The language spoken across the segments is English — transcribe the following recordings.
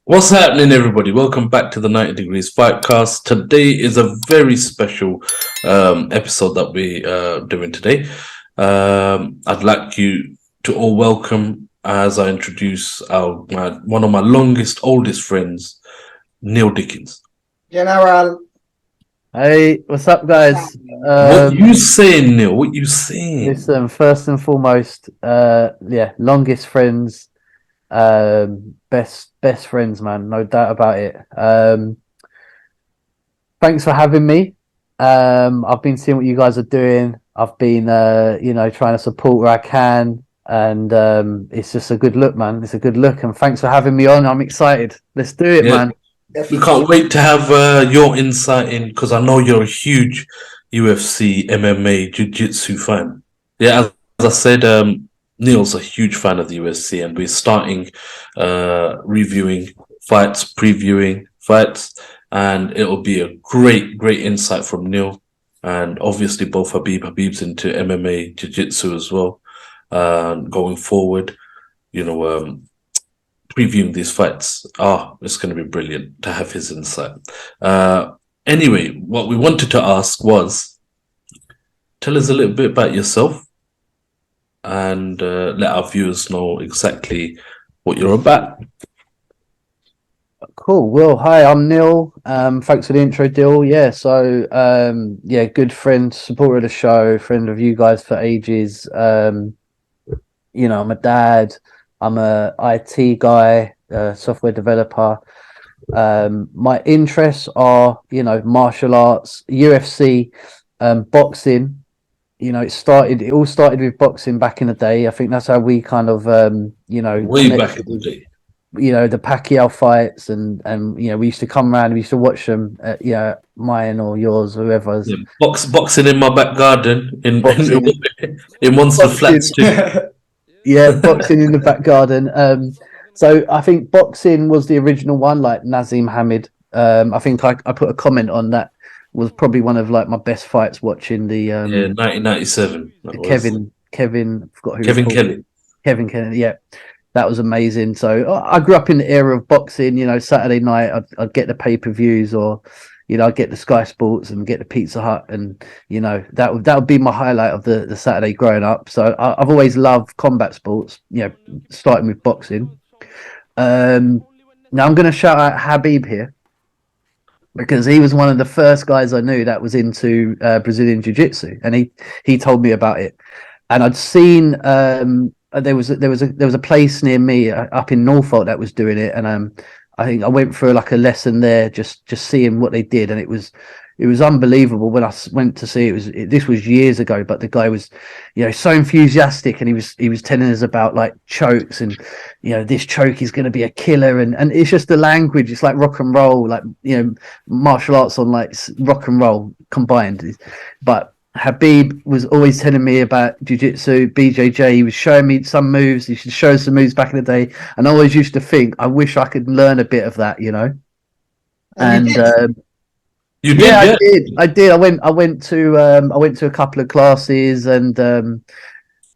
What's happening, everybody? Welcome back to the 90 Degrees Fightcast. Today is a very special episode that we doing today. I'd like you to all welcome as I introduce one of my longest, oldest friends, Neil Dickens. General. Hey, what's up, guys? What you saying, Neil? What you saying? Listen, first and foremost, longest friends, best friends, man, no doubt about it. Thanks for having me. I've been seeing what you guys are doing. I've been, trying to support where I can, and it's just a good look, man. It's a good look, and thanks for having me on. I'm excited. Let's do it, man. We can't wait to have your insight in, because I know you're a huge UFC, MMA, Jui Jitsu fan. Yeah, as I said, Neil's a huge fan of the UFC, and we're starting reviewing fights, previewing fights, and it'll be a great insight from Neil. And obviously, both Habib's into MMA, Jiu Jitsu as well. Going forward, previewing these fights. It's going to be brilliant to have his insight. Anyway, what we wanted to ask was, tell us a little bit about yourself and let our viewers know exactly what you're about. Cool. Well, hi, I'm Neil. Thanks for the intro, Dill. Yeah, so good friend, supporter of the show, friend of you guys for ages. I'm a dad. I'm a IT guy, software developer. My interests are, martial arts, UFC, boxing. It all started with boxing back in the day. I think that's how we kind of, way back in the day. The Pacquiao fights, and we used to come around. We used to watch them. Mine or yours, whoever's. Yeah, boxing in my back garden in Monster Boxing. Flats too. Yeah, boxing in the back garden. So I think boxing was the original one, like Nazim Hamid. I think I put a comment on that. Was probably one of like my best fights watching the 1997. Kevin. I forgot who Kevin Kelly. Kevin Kelly. Yeah, that was amazing. So I grew up in the era of boxing. Saturday night I'd get the pay-per-views, or I'd get the Sky Sports and get the Pizza Hut, and that would be my highlight of the Saturday growing up. So I've always loved combat sports. Starting with boxing. Now I'm going to shout out Habib here, because he was one of the first guys I knew that was into Brazilian Jui Jitsu, and he told me about it. And I'd seen there was a place near me up in Norfolk that was doing it, and I think I went for like a lesson there, just seeing what they did, and it was unbelievable when I went to see it. This was years ago, but the guy was so enthusiastic, and he was telling us about like chokes, and this choke is going to be a killer, and it's just the language. It's like rock and roll, like martial arts on like rock and roll combined. But Habib was always telling me about jiu-jitsu, BJJ. He was showing me some moves. He should show some moves back in the day, and I always used to think, I wish I could learn a bit of that, And You did, yeah, I did. I went to a couple of classes, and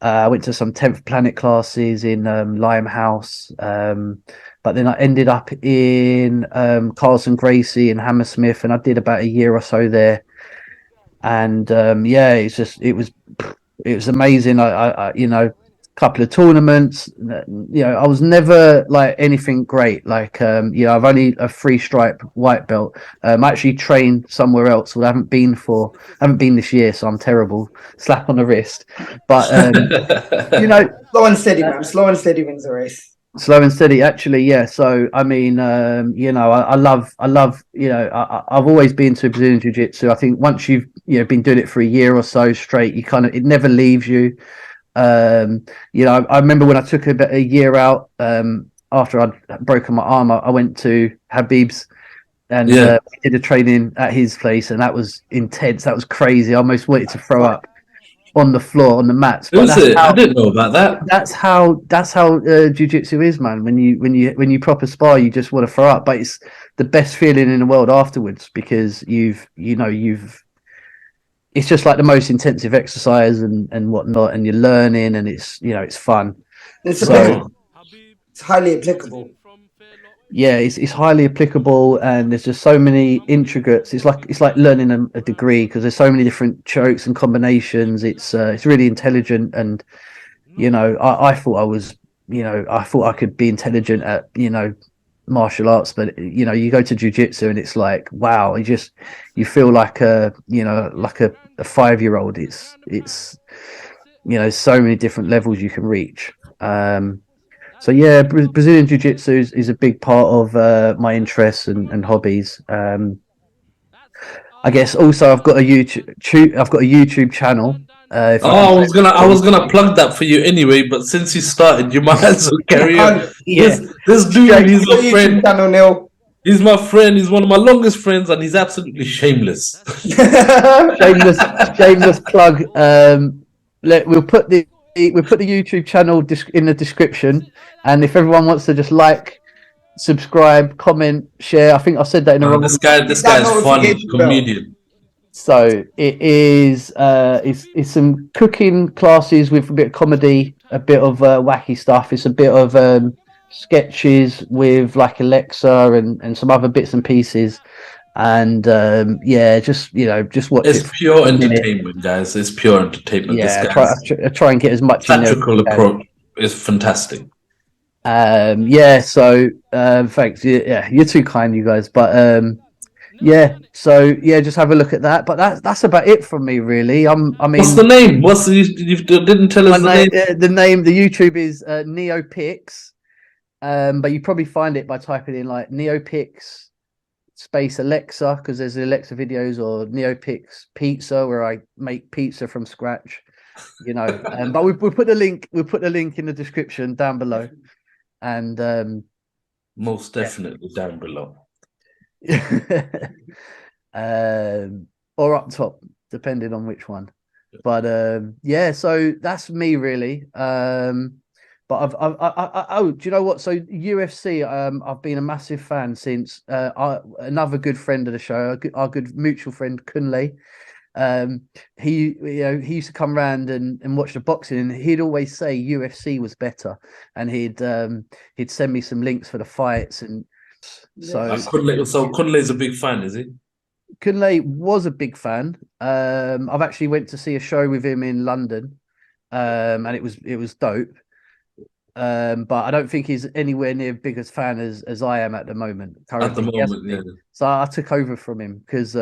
I went to some 10th Planet classes in Limehouse. But then I ended up in Carlson Gracie in Hammersmith, and I did about a year or so there. And it was amazing. I couple of tournaments. I was never like anything great. Like I've only a 3-stripe white belt. I actually trained somewhere else, I haven't been this year, so I'm terrible. Slap on the wrist. But Slow and steady, man. Slow and steady wins the race. Slow and steady, actually, yeah. So I mean, I love, I've always been to Brazilian Jiu Jitsu. I think once you've been doing it for a year or so straight, it never leaves you. I remember when I took a year out after I'd broken my arm, I went to Habib's, and we did a training at his place, and that was intense. That was crazy. I almost wanted to throw up on the floor, on the mats. But I didn't know about that. That's how jiu-jitsu is, man. When you proper spar, you just want to throw up, but it's the best feeling in the world afterwards, because you've it's just like the most intensive exercise and whatnot, and you're learning, and it's fun. It's highly applicable. yeah, it's highly applicable, and there's just so many intricates. It's like learning a degree, because there's so many different strokes and combinations. It's really intelligent, and I thought I was, I thought I could be intelligent at martial arts, but you go to jujitsu and it's like, wow, you feel like like a 5-year-old. It's so many different levels you can reach. So yeah, Brazilian Jiu Jitsu is a big part of my interests and hobbies. I guess also I've got a YouTube channel. If I can Oh, say I that. was gonna plug that for you anyway, but since you started, you might as well carry on. Yeah, This dude, straight. he's Your my YouTube friend. channel, Neil. He's my friend. He's one of my longest friends, and he's absolutely shameless. Shameless plug. We'll put the YouTube channel in the description, and if everyone wants to just like, subscribe, comment, share. I think I said that in the wrong order. This Hit that guy is funny, notification bell. comedian. So it is. It's some cooking classes with a bit of comedy, a bit of wacky stuff. It's a bit of sketches with like Alexa and some other bits and pieces. And yeah, just watch it It's for pure a minute. entertainment, guys. It's pure entertainment. This Yeah, guy's I try and get as much in there as satirical I can. approach is fantastic. Yeah, so thanks. Yeah, you're too kind, you guys. But yeah, so yeah, just have a look at that. But that's about it from me, really. I What's the mean, name? You didn't tell us the name. the YouTube is Neopix. But you probably find it by typing in like Neopix space Alexa, because there's the Alexa videos, or Neopix pizza, where I make pizza from scratch. But we'll put the link. We'll put the link in the description down below, and Most definitely down below. or up top, depending on which one. But yeah, so that's me really. But oh, do you know what? So UFC, I've been a massive fan since another good friend of the show, our good mutual friend Kunle. He used to come round and watch the boxing, and he'd always say UFC was better, and he'd send me some links for the fights, and so Kunle's a big fan, is he? Kunle was a big fan. I've actually went to see a show with him in London, and it was dope. But I don't think he's anywhere near big as fan as I am at the moment. Currently, At the moment, yeah. So I took over from him because,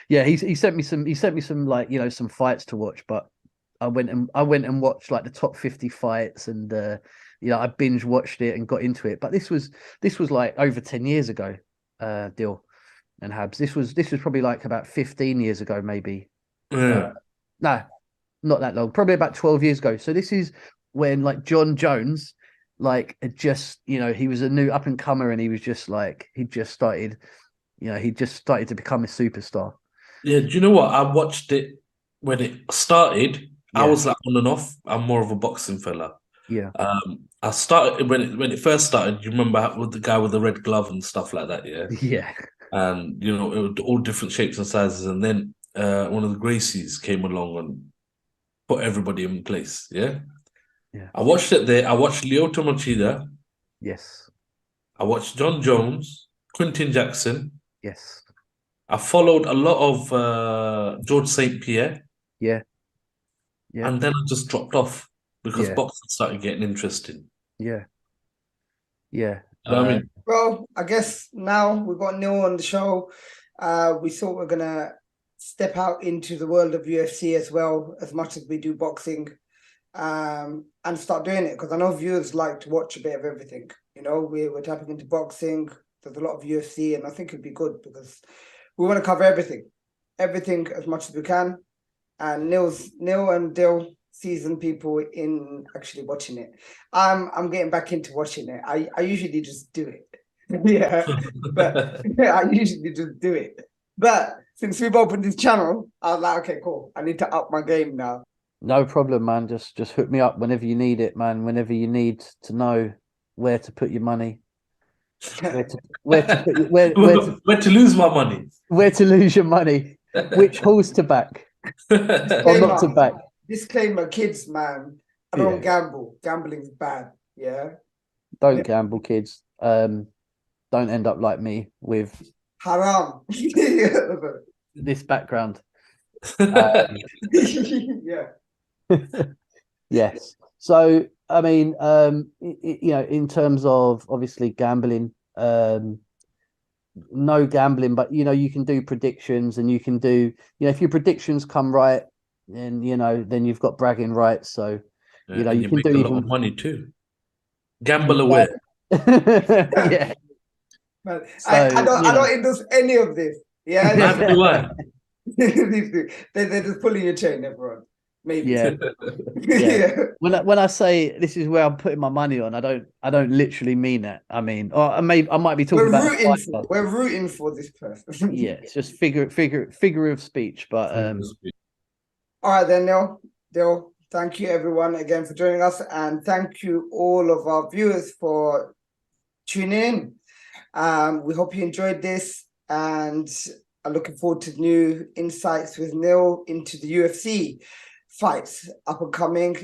yeah, he sent me some like some fights to watch, but I went and watched like the top 50 fights, and I binge watched it and got into it. But this was like over 10 years ago, Dill and Habs. This was probably like about 15 years ago, maybe. Yeah. No, not that long. Probably about 12 years ago. So this is when like John Jones, like had just he was a new up and comer, and he was just like he just started to become a superstar. Yeah, do you know what? I watched it when it started. Yeah. I was like on and off. I'm more of a boxing fella. Yeah. I started when it first started. You remember with the guy with the red glove and stuff like that, yeah. Yeah. And it was all different shapes and sizes. And then one of the Gracies came along and put everybody in place. Yeah. Yeah. I watched it there. I watched Lyoto Machida. Yes. I watched John Jones, Quentin Jackson. Yes. I followed a lot of George St. Pierre. Yeah. Yeah. And then I just dropped off because Yeah. boxing started getting interesting. Yeah. Yeah. I mean, Well, I guess now we've got Neil on the show. We thought we're gonna step out into the world of UFC as well, as much as we do boxing, and start doing it, because I know viewers like to watch a bit of everything. We're tapping into boxing. There's a lot of UFC, and I think it'd be good because we want to cover everything as much as we can. And Neil and Dill, seasoned people in actually watching it. I'm getting back into watching it. I usually just do it. Yeah, but I usually just do it. But since we've opened this channel, I was like, okay, cool. I need to up my game now. No problem, man. Just hook me up whenever you need it, man. Whenever you need to know where to put your money, where to lose my money, where to lose your money, which horse to back or not to back. Disclaimer, kids, man. I don't gamble. Gambling's bad. Yeah. Don't gamble, kids. don't end up like me with Haram. this background. Yeah. Yes. So, I mean, you know, in terms of obviously gambling, no gambling, but you know, you can do predictions, and you can do, you know, if your predictions come right, then you know, then you've got bragging rights. So, you know, and you you can make do a lot even. of money too. Gamble away. Yeah. Man, So, I don't you know. endorse any of this. Yeah. Neither do I. They're just pulling your chain, everyone. Maybe. Yeah. Yeah. When I say this is where I'm putting my money on, I don't literally mean it. I mean, or I might be talking about we're rooting for this person. yeah, it's just figure of speech. But all right then, Neil, thank you everyone again for joining us, and thank you all of our viewers for tuning in. We hope you enjoyed this, and are looking forward to new insights with Neil into the UFC fights up and coming.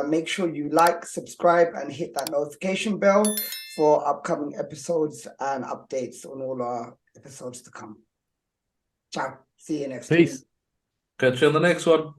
Make sure you like, subscribe, and hit that notification bell for upcoming episodes and updates on all our episodes to come. Ciao. See you next time. peace. Catch you on the next one.